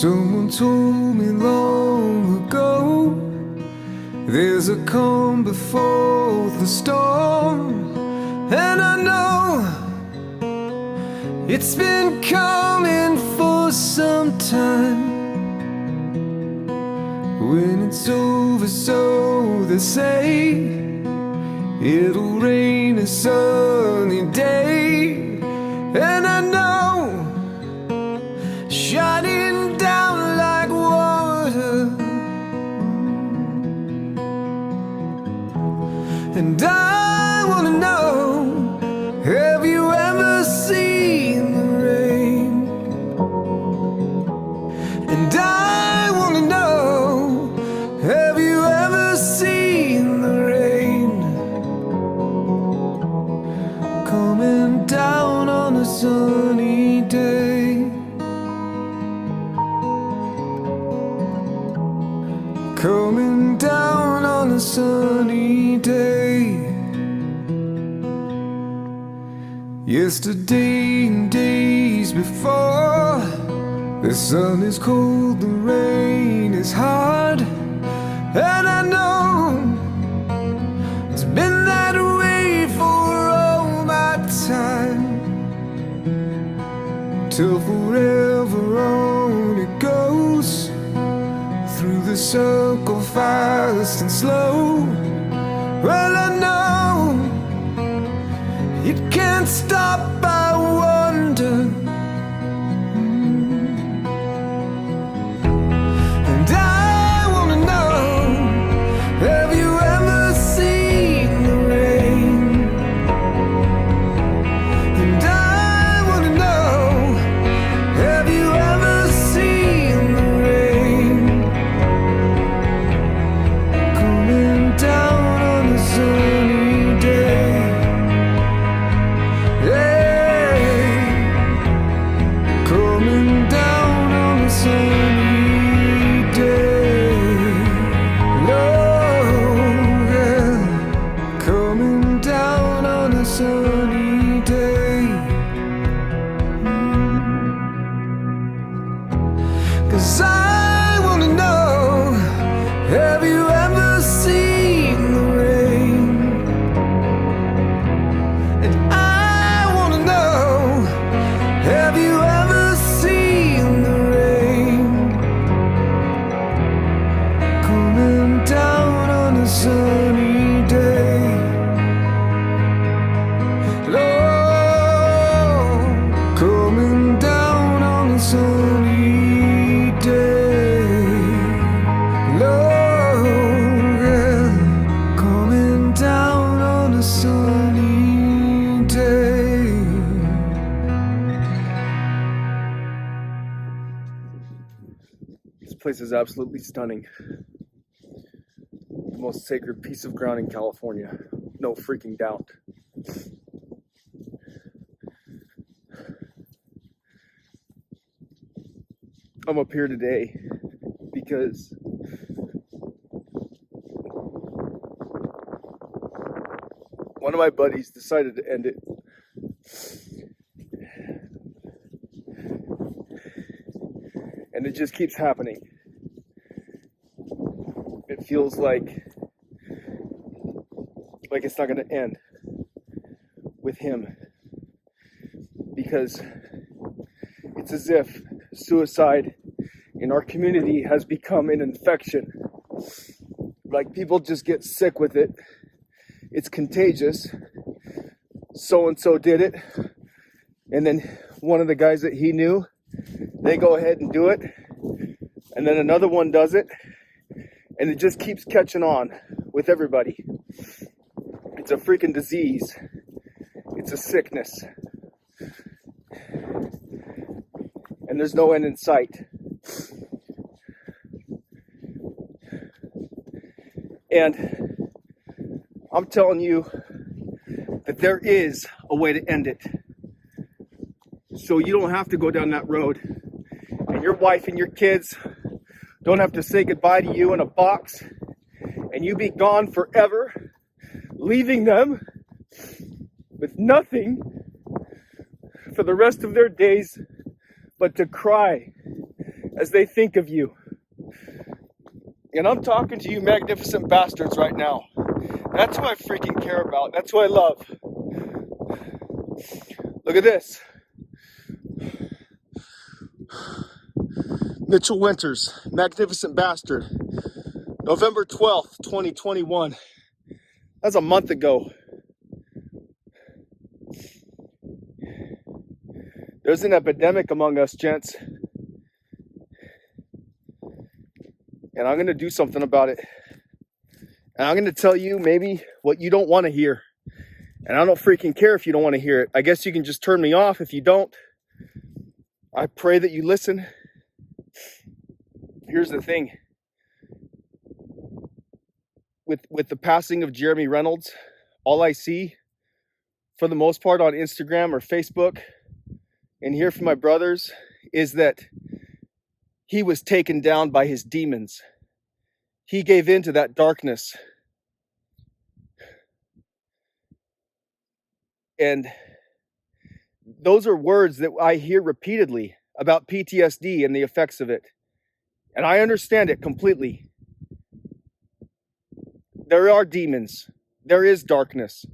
Someone told me long ago, there's a calm before the storm. And I know it's been coming for some time. When it's over, so they say, it'll rain a sunny day. And I know, shining down like water. And I wanna know, have you ever seen the rain? And I wanna know, have you ever seen the rain? Coming down on a sunny day. Coming down on a sunny day. Yesterday and days before, the sun is cold, the rain is hard. And I know it's been that way for all my time, till forever on it goes, through the circle fast and slow. Well, I know it can't stop, I wonder. And I wanna know, have you ever seen the rain? And I wanna know, have you ever seen the rain? Coming down on a sunny day. Coming down on a sunny day. Lord, yeah. Coming down on a sunny day. 'Cause I wanna know, have you ever seen the rain? And I wanna know, have you ever seen the rain? Coming down on a sunny day. Lord, coming down on a sunny day. Lord, yeah, coming down on a sunny day. This place is absolutely stunning. The most sacred piece of ground in California. No freaking doubt. I'm up here today because one of my buddies decided to end it. And it just keeps happening. It feels like it's not going to end with him, because it's as if suicide in our community has become an infection. Like, people just get sick with it. It's contagious. So and so did it, and then one of the guys that he knew, they go ahead and do it, and then another one does it, and it just keeps catching on with everybody. It's a freaking disease. It's a sickness. And there's no end in sight. And I'm telling you that there is a way to end it. So you don't have to go down that road. And your wife and your kids don't have to say goodbye to you in a box and you be gone forever, leaving them with nothing for the rest of their days but to cry as they think of you. And I'm talking to you magnificent bastards right now. That's who I freaking care about. That's who I love. Look at this. Mitchell Winters, magnificent bastard. November 12th, 2021. That's a month ago. There's an epidemic among us, gents. And I'm going to do something about it. And I'm going to tell you maybe what you don't want to hear. And I don't freaking care if you don't want to hear it. I guess you can just turn me off if you don't. I pray that you listen. Here's the thing. With the passing of Jeremy Reynolds, all I see, for the most part on Instagram or Facebook, and hear from my brothers, is that he was taken down by his demons. He gave in to that darkness. And those are words that I hear repeatedly about PTSD and the effects of it. And I understand it completely. There are demons. There is darkness.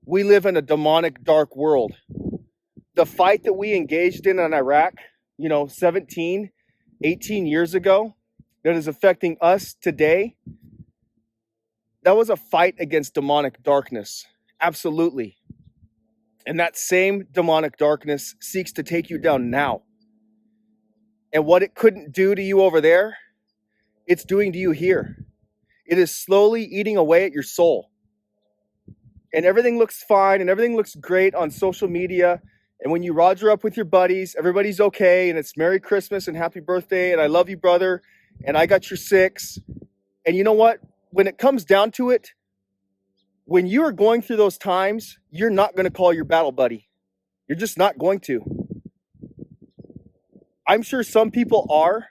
We live in a demonic, dark world. The fight that we engaged in Iraq, 17, 18 years ago, that is affecting us today, that was a fight against demonic darkness. Absolutely. And that same demonic darkness seeks to take you down now. And what it couldn't do to you over there, it's doing to you here. It is slowly eating away at your soul. And everything looks fine and everything looks great on social media. And when you roger up with your buddies, everybody's okay. And it's Merry Christmas and Happy Birthday. And I love you, brother. And I got your 6. And you know what? When it comes down to it, when you are going through those times, you're not going to call your battle buddy. You're just not going to. I'm sure some people are.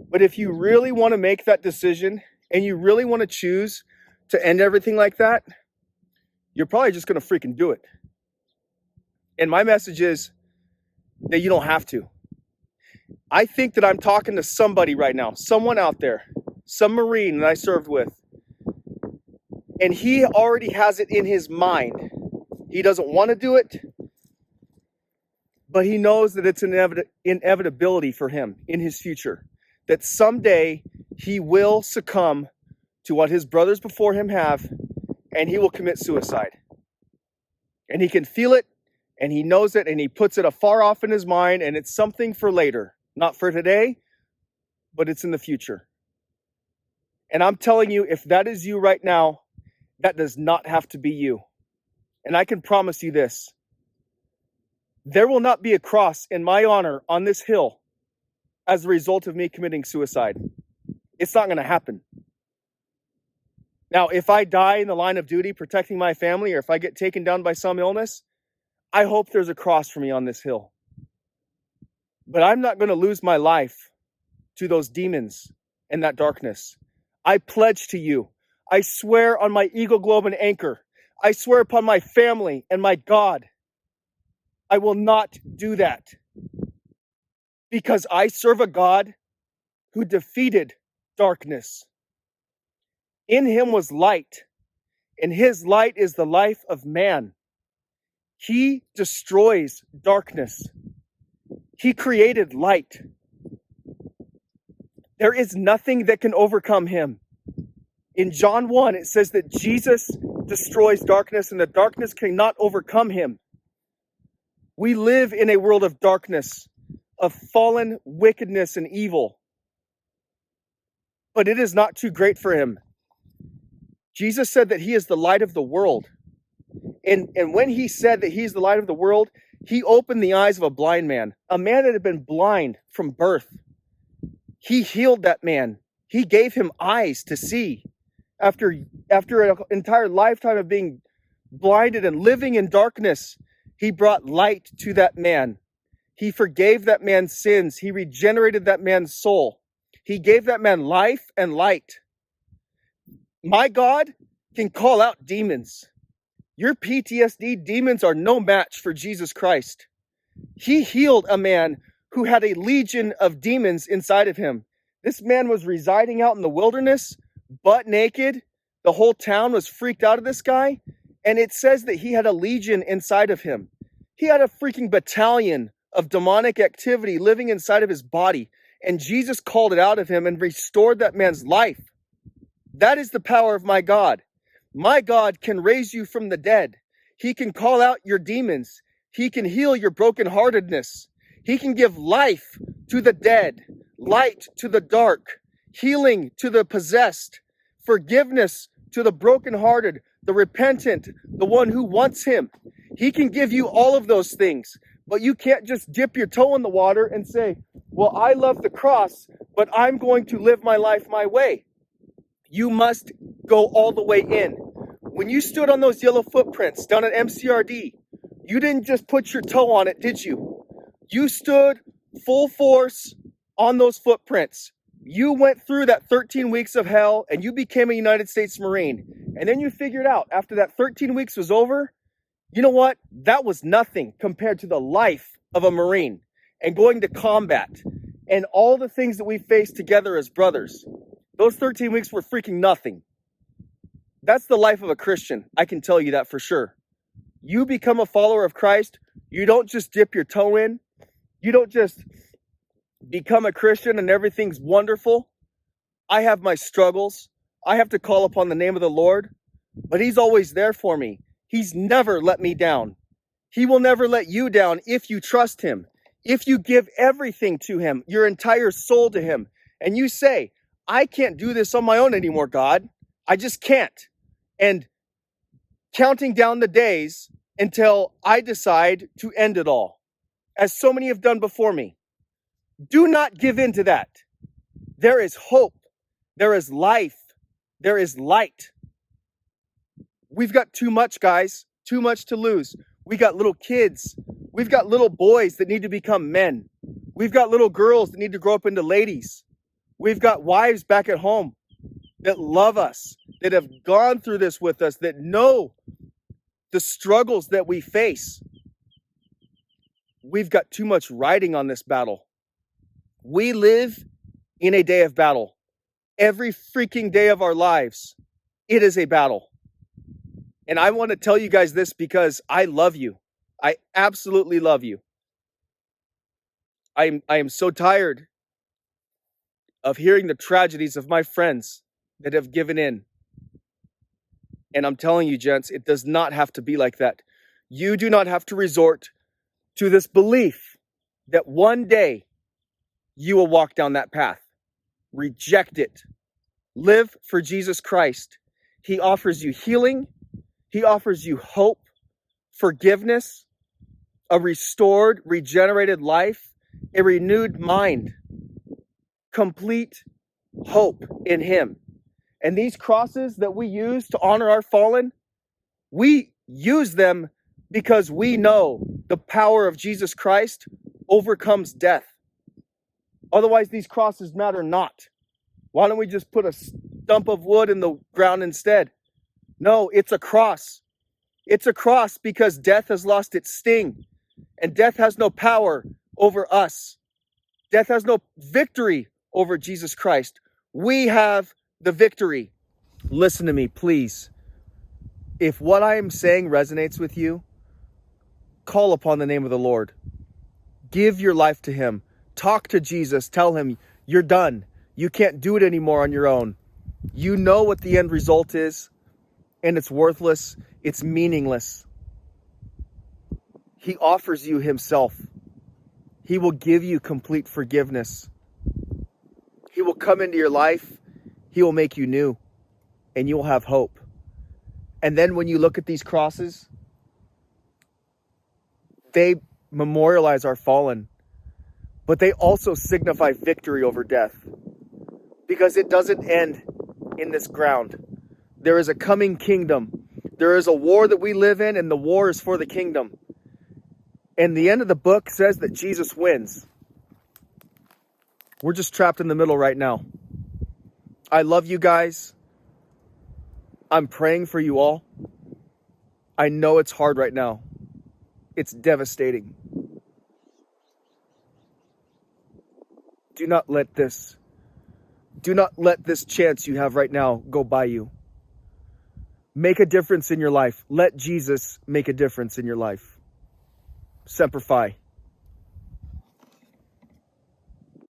But if you really want to make that decision and you really want to choose to end everything like that, you're probably just going to freaking do it. And my message is that you don't have to. I think that I'm talking to somebody right now, someone out there, some Marine that I served with. And he already has it in his mind. He doesn't want to do it, but he knows that it's an inevitability for him in his future. That someday he will succumb to what his brothers before him have, and he will commit suicide. And he can feel it, and he knows it, and he puts it afar off in his mind, and it's something for later. Not for today, but it's in the future. And I'm telling you, if that is you right now, that does not have to be you. And I can promise you this. There will not be a cross in my honor on this hill as a result of me committing suicide. It's not going to happen. Now, if I die in the line of duty protecting my family, or if I get taken down by some illness, I hope there's a cross for me on this hill. But I'm not going to lose my life to those demons and that darkness. I pledge to you, I swear on my eagle globe and anchor, I swear upon my family and my God, I will not do that. Because I serve a God who defeated darkness. In him was light, and his light is the life of man. He destroys darkness. He created light. There is nothing that can overcome him. In John 1, it says that Jesus destroys darkness, and the darkness cannot overcome him. We live in a world of darkness, of fallen wickedness and evil. But it is not too great for him. Jesus said that he is the light of the world. And when he said that he's the light of the world, he opened the eyes of a blind man, a man that had been blind from birth. He healed that man. He gave him eyes to see. After an entire lifetime of being blinded and living in darkness, he brought light to that man. He forgave that man's sins. He regenerated that man's soul. He gave that man life and light. My God can call out demons. Your PTSD demons are no match for Jesus Christ. He healed a man who had a legion of demons inside of him. This man was residing out in the wilderness, butt naked. The whole town was freaked out of this guy. And it says that he had a legion inside of him. He had a freaking battalion of demonic activity living inside of his body. And Jesus called it out of him and restored that man's life. That is the power of my God. My God can raise you from the dead. He can call out your demons. He can heal your brokenheartedness. He can give life to the dead, light to the dark, healing to the possessed, forgiveness to the brokenhearted, the repentant, the one who wants him. He can give you all of those things, but you can't just dip your toe in the water and say, well, I love the cross, but I'm going to live my life my way. You must go all the way in. When you stood on those yellow footprints down at MCRD, you didn't just put your toe on it, did you? You stood full force on those footprints. You went through that 13 weeks of hell and you became a United States Marine. And then you figured out after that 13 weeks was over, you know what? That was nothing compared to the life of a Marine and going to combat and all the things that we faced together as brothers. Those 13 weeks were freaking nothing. That's the life of a Christian. I can tell you that for sure. You become a follower of Christ. You don't just dip your toe in. You don't just become a Christian and everything's wonderful. I have my struggles. I have to call upon the name of the Lord, but he's always there for me. He's never let me down. He will never let you down if you trust him. If you give everything to him, your entire soul to him, and you say, I can't do this on my own anymore, God. I just can't. And counting down the days until I decide to end it all, as so many have done before me. Do not give in to that. There is hope. There is life. There is light. We've got too much, guys. Too much to lose. We got little kids. We've got little boys that need to become men. We've got little girls that need to grow up into ladies. We've got wives back at home that love us, that have gone through this with us, that know the struggles that we face. We've got too much riding on this battle. We live in a day of battle. Every freaking day of our lives, it is a battle. And I want to tell you guys this because I love you. I absolutely love you. I am so tired of hearing the tragedies of my friends that have given in. And I'm telling you, gents, it does not have to be like that. You do not have to resort to this belief that one day you will walk down that path. Reject it. Live for Jesus Christ. He offers you healing. He offers you hope, forgiveness, a restored, regenerated life, a renewed mind, complete hope in him. And these crosses that we use to honor our fallen, we use them because we know the power of Jesus Christ overcomes death. Otherwise, these crosses matter not. Why don't we just put a stump of wood in the ground instead? No, it's a cross. It's a cross because death has lost its sting. And death has no power over us. Death has no victory over Jesus Christ. We have the victory. Listen to me, please. If what I am saying resonates with you, call upon the name of the Lord. Give your life to him. Talk to Jesus. Tell him you're done. You can't do it anymore on your own. You know what the end result is, and it's worthless. It's meaningless. He offers you himself. He will give you complete forgiveness. He will come into your life. He will make you new, and you will have hope. And then when you look at these crosses, they memorialize our fallen, but they also signify victory over death, because it doesn't end in this ground. There is a coming kingdom. There is a war that we live in, and the war is for the kingdom. And the end of the book says that Jesus wins. We're just trapped in the middle right now. I love you guys. I'm praying for you all. I know it's hard right now. It's devastating. Do not let this chance you have right now go by you. Make a difference in your life. Let Jesus make a difference in your life. Semper Fi.